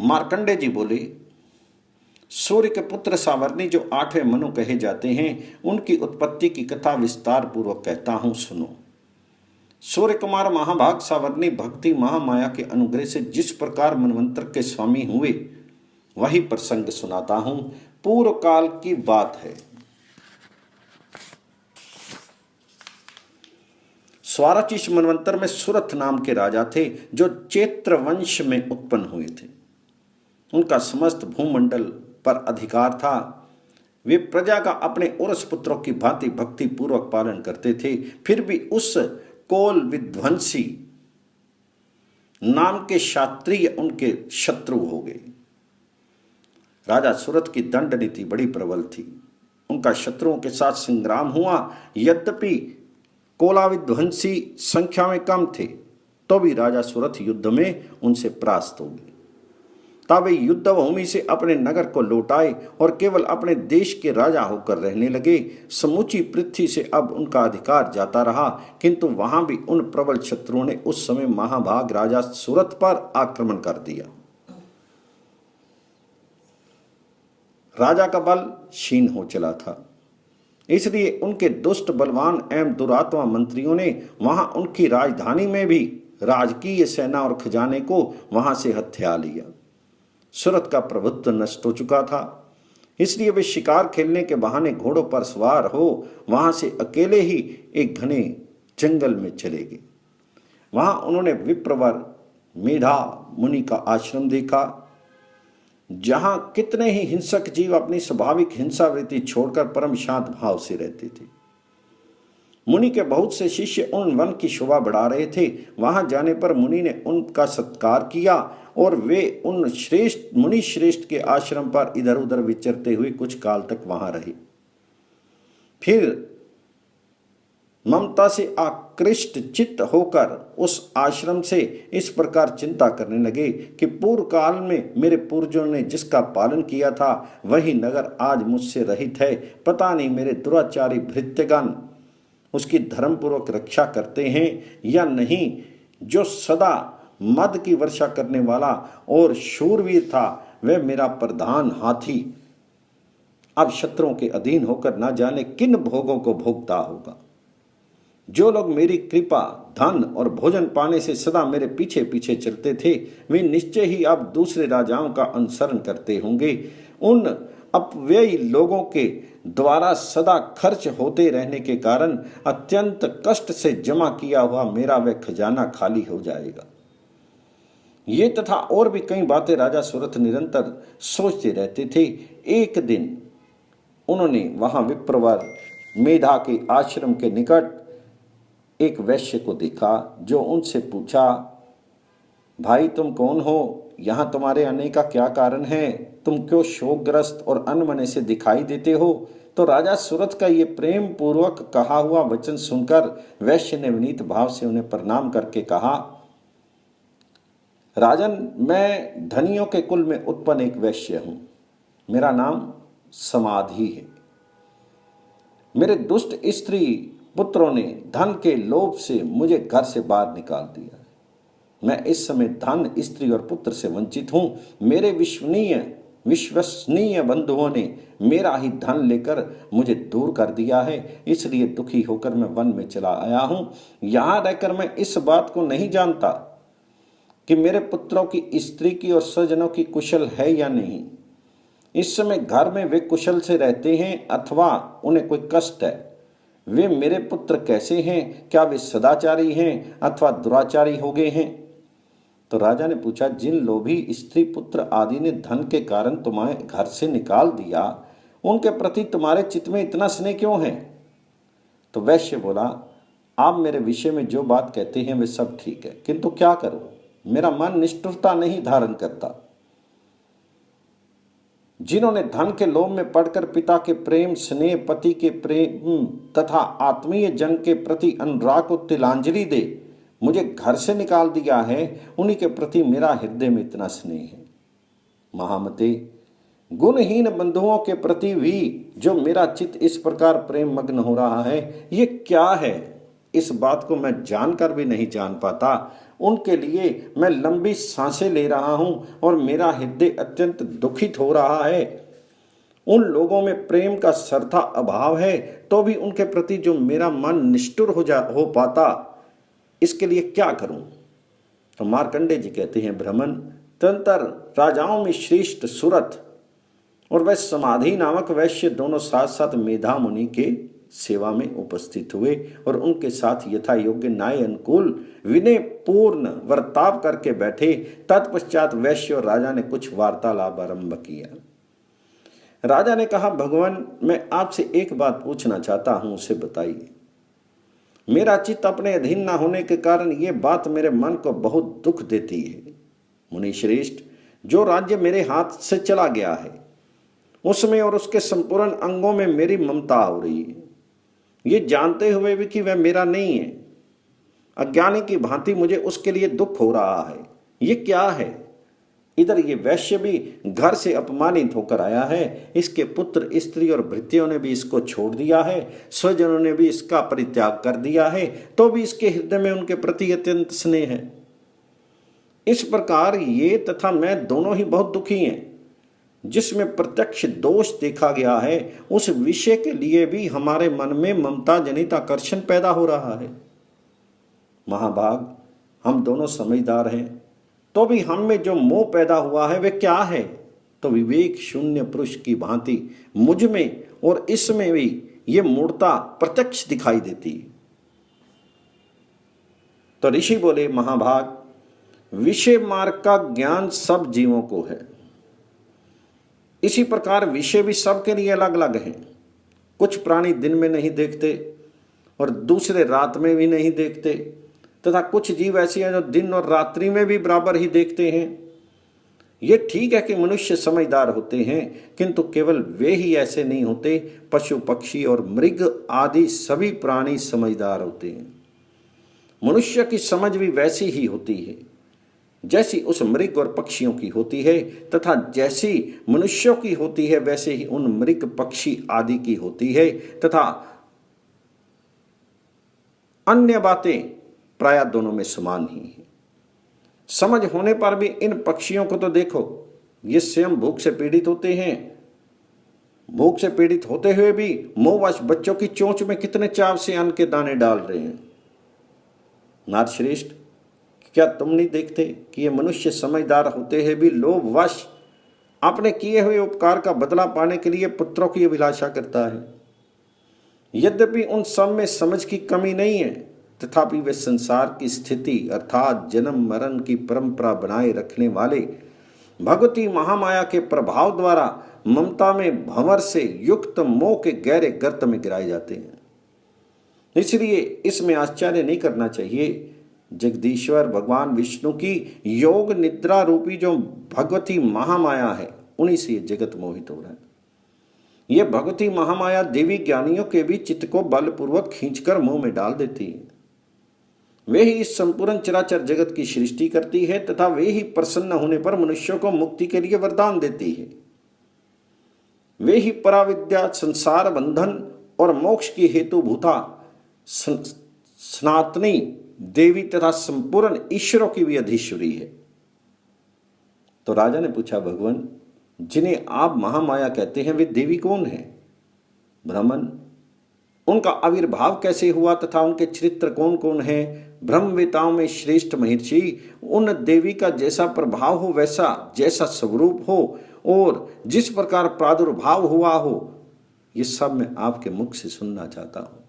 मार्कंडे जी बोले, सूर्य के पुत्र सावर्णी जो 8वें मनु कहे जाते हैं, उनकी उत्पत्ति की कथा विस्तार पूर्वक कहता हूं, सुनो। सूर्य कुमार महाभाग सावर्णी भक्ति महामाया के अनुग्रह से जिस प्रकार मनवंतर के स्वामी हुए, वही प्रसंग सुनाता हूं। पूर्व काल की बात है। स्वाराचिष मनवंतर में सुरथ नाम के राजा थे, जो चैत्र वंश में उत्पन्न हुए थे। उनका समस्त भूमंडल पर अधिकार था। वे प्रजा का अपने औरस पुत्रों की भांति भक्ति पूर्वक पालन करते थे। फिर भी उस कोल विध्वंसी नाम के क्षत्रिय उनके शत्रु हो गए। राजा सुरथ की दंड नीति बड़ी प्रबल थी। उनका शत्रुओं के साथ संग्राम हुआ। यद्यपि कोला विध्वंसी संख्या में कम थे, तो भी राजा सुरथ युद्ध में उनसे परास्त हो गए। तब वे युद्ध भूमि से अपने नगर को लौटाए और केवल अपने देश के राजा होकर रहने लगे। समूची पृथ्वी से अब उनका अधिकार जाता रहा, किंतु वहां भी उन प्रबल शत्रुओं ने उस समय महाभाग राजा सुरथ पर आक्रमण कर दिया। राजा का बल क्षीण हो चला था, इसलिए उनके दुष्ट बलवान एवं दुरात्मा मंत्रियों ने वहां उनकी राजधानी में भी राजकीय सेना और खजाने को वहां से हथिया लिया। सुरथ का प्रभुत्व नष्ट हो चुका था, इसलिए वे शिकार खेलने के बहाने घोड़ों पर सवार हो वहां से अकेले ही एक घने जंगल में चले गए। वहां उन्होंने विप्रवर मेधा मुनि का आश्रम देखा, जहां कितने ही हिंसक जीव अपनी स्वाभाविक हिंसावृत्ति छोड़कर परम शांत भाव से रहते थे। मुनि के बहुत से शिष्य उन वन की शोभा बढ़ा रहे थे। वहां जाने पर मुनि ने उनका सत्कार किया और वे उन मुनि श्रेष्ठ के आश्रम पर इधर उधर विचरते हुए कुछ काल तक वहां रहे। फिर ममता से आकृष्ट चित्त होकर उस आश्रम से इस प्रकार चिंता करने लगे कि पूर्व काल में मेरे पूर्वजों ने जिसका पालन किया था, वही नगर आज मुझसे रहित है। पता नहीं मेरे दुराचारी भृत्यगण उसकी धर्मपूर्वक रक्षा करते हैं या नहीं। जो सदा मद की वर्षा करने वाला और शूरवीर था, वह मेरा प्रधान हाथी अब शत्रुओं के अधीन होकर न जाने किन भोगों को भोगता होगा। जो लोग मेरी कृपा, धन और भोजन पाने से सदा मेरे पीछे पीछे चलते थे, वे निश्चय ही अब दूसरे राजाओं का अनुसरण करते होंगे। उन अपव्ययी लोगों के द्वारा सदा खर्च होते रहने के कारण अत्यंत कष्ट से जमा किया हुआ मेरा वह खजाना खाली हो जाएगा। ये तथा और भी कई बातें राजा सुरथ निरंतर सोचते रहते थे। एक दिन उन्होंने वहां विप्रवर मेधा के आश्रम के निकट एक वैश्य को देखा, जो उनसे पूछा, भाई तुम कौन हो? यहाँ तुम्हारे आने का क्या कारण है? तुम क्यों शोकग्रस्त और अनमने से दिखाई देते हो? तो राजा सुरथ का ये प्रेम पूर्वक कहा हुआ वचन सुनकर वैश्य ने विनीत भाव से उन्हें प्रणाम करके कहा, राजन, मैं धनियों के कुल में उत्पन्न एक वैश्य हूं। मेरा नाम समाधि है। मेरे दुष्ट स्त्री पुत्रों ने धन के लोभ से मुझे घर से बाहर निकाल दिया। मैं इस समय धन, स्त्री और पुत्र से वंचित हूं। मेरे विश्वसनीय बंधुओं ने मेरा ही धन लेकर मुझे दूर कर दिया है, इसलिए दुखी होकर मैं वन में चला आया हूं। यहां रहकर मैं इस बात को नहीं जानता कि मेरे पुत्रों की, स्त्री की और स्वजनों की कुशल है या नहीं। इस समय घर में वे कुशल से रहते हैं अथवा उन्हें कोई कष्ट है। वे मेरे पुत्र कैसे हैं? क्या वे सदाचारी हैं अथवा दुराचारी हो गए हैं? तो राजा ने पूछा, जिन लोभी स्त्री पुत्र आदि ने धन के कारण तुम्हें घर से निकाल दिया, उनके प्रति तुम्हारे चित्त में इतना स्नेह क्यों है? तो वैश्य बोला, आप मेरे विषय में जो बात कहते हैं वे सब ठीक है, किंतु क्या करूं, मेरा मन निष्ठुरता नहीं धारण करता। जिन्होंने धन के लोभ में पड़कर पिता के प्रेम, स्नेह, पति के प्रेम तथा आत्मीय जन के प्रति अनुराग को तिलांजलि दे मुझे घर से निकाल दिया है, उन्हीं के प्रति मेरा हृदय में इतना स्नेह है। महामते, गुणहीन बंधुओं के प्रति भी जो मेरा चित्त इस प्रकार प्रेम मग्न हो रहा है, ये क्या है? इस बात को मैं जानकर भी नहीं जान पाता। उनके लिए मैं लंबी सांसें ले रहा हूं और मेरा हृदय अत्यंत दुखित हो रहा है। उन लोगों में प्रेम का सरथा अभाव है, तो भी उनके प्रति जो मेरा मन निष्ठुर हो पाता, इसके लिए क्या करूं? तो मार्कंडेय जी कहते हैं, ब्राह्मण तदंतर राजाओं में श्रेष्ठ सुरथ और वह समाधि नामक वैश्य दोनों साथ साथ मेधा मुनि के सेवा में उपस्थित हुए और उनके साथ यथा योग्य न्याय अनुकूल विनय पूर्ण वर्ताव करके बैठे। तत्पश्चात वैश्य और राजा ने कुछ वार्तालाप आरंभ किया। राजा ने कहा, भगवान, मैं आपसे एक बात पूछना चाहता हूं, उसे बताइए। मेरा चित्त अपने अधीन न होने के कारण ये बात मेरे मन को बहुत दुख देती है। मुनि श्रेष्ठ, जो राज्य मेरे हाथ से चला गया है उसमें और उसके संपूर्ण अंगों में मेरी ममता हो रही है, ये जानते हुए भी कि वह मेरा नहीं है। अज्ञानी की भांति मुझे उसके लिए दुख हो रहा है। ये क्या है? इधर ये वैश्य भी घर से अपमानित होकर आया है, इसके पुत्र स्त्री और भृत्यों ने भी इसको छोड़ दिया है, स्वजनों ने भी इसका परित्याग कर दिया है, तो भी इसके हृदय में उनके प्रति अत्यंत स्नेह है। इस प्रकार ये तथा मैं दोनों ही बहुत दुखी हैं। जिसमें प्रत्यक्ष दोष देखा गया है उस विषय के लिए भी हमारे मन में ममता जनित आकर्षण पैदा हो रहा है। महाभाग, हम दोनों समझदार हैं, तो भी हम में जो मोह पैदा हुआ है वह क्या है? तो विवेक शून्य पुरुष की भांति मुझ में और इसमें भी ये मूर्ता प्रत्यक्ष दिखाई देती है। तो ऋषि बोले, महाभाग, विषय मार्ग का ज्ञान सब जीवों को है। इसी प्रकार विषय भी सबके लिए अलग अलग हैं। कुछ प्राणी दिन में नहीं देखते और दूसरे रात में भी नहीं देखते, तथा कुछ जीव ऐसे हैं जो दिन और रात्रि में भी बराबर ही देखते हैं। ये ठीक है कि मनुष्य समझदार होते हैं, किंतु केवल वे ही ऐसे नहीं होते। पशु पक्षी और मृग आदि सभी प्राणी समझदार होते हैं। मनुष्य की समझ भी वैसी ही होती है जैसी उस मृग और पक्षियों की होती है, तथा जैसी मनुष्यों की होती है वैसे ही उन मृग पक्षी आदि की होती है, तथा अन्य बातें प्राय दोनों में समान ही है। समझ होने पर भी इन पक्षियों को तो देखो, ये स्वयं भूख से पीड़ित होते हैं। भूख से पीड़ित होते हुए भी मोहवश बच्चों की चोंच में कितने चाव से अन्न के दाने डाल रहे हैं। नारश्रेष्ठ, क्या तुम नहीं देखते कि ये मनुष्य समझदार होते हैं भी लोभवश अपने किए हुए उपकार का बदला पाने के लिए पुत्रों की अभिलाषा करता है? यद्यपि उन सब में समझ की कमी नहीं है, तथापि वे संसार की स्थिति अर्थात जन्म मरण की परंपरा बनाए रखने वाले भगवती महामाया के प्रभाव द्वारा ममता में भंवर से युक्त मोह के गहरे गर्त में गिराए जाते हैं। इसलिए इसमें आश्चर्य नहीं करना चाहिए। जगदीश्वर भगवान विष्णु की योग निद्रा रूपी जो भगवती महामाया है, उन्हीं से ये जगत मोहित हो रहा है। ये भगवती महामाया देवी ज्ञानियों के भी चित्त को बलपूर्वक खींचकर मुंह में डाल देती है। वे ही इस संपूर्ण चराचर जगत की सृष्टि करती है, तथा वे ही प्रसन्न होने पर मनुष्यों को मुक्ति के लिए वरदान देती है। वे ही पराविद्या, संसार बंधन और मोक्ष की हेतुभूता सनातनी देवी तथा संपूर्ण ईश्वरों की भी अधीश्वरी है। तो राजा ने पूछा, भगवान, जिन्हें आप महामाया कहते हैं वे देवी कौन है? ब्राह्मण, उनका आविर्भाव कैसे हुआ तथा उनके चरित्र कौन कौन है? ब्रह्मवेताओं में श्रेष्ठ महर्षि उन देवी का जैसा प्रभाव हो, वैसा जैसा स्वरूप हो और जिस प्रकार प्रादुर्भाव हुआ हो, ये सब मैं आपके मुख से सुनना चाहता हूं।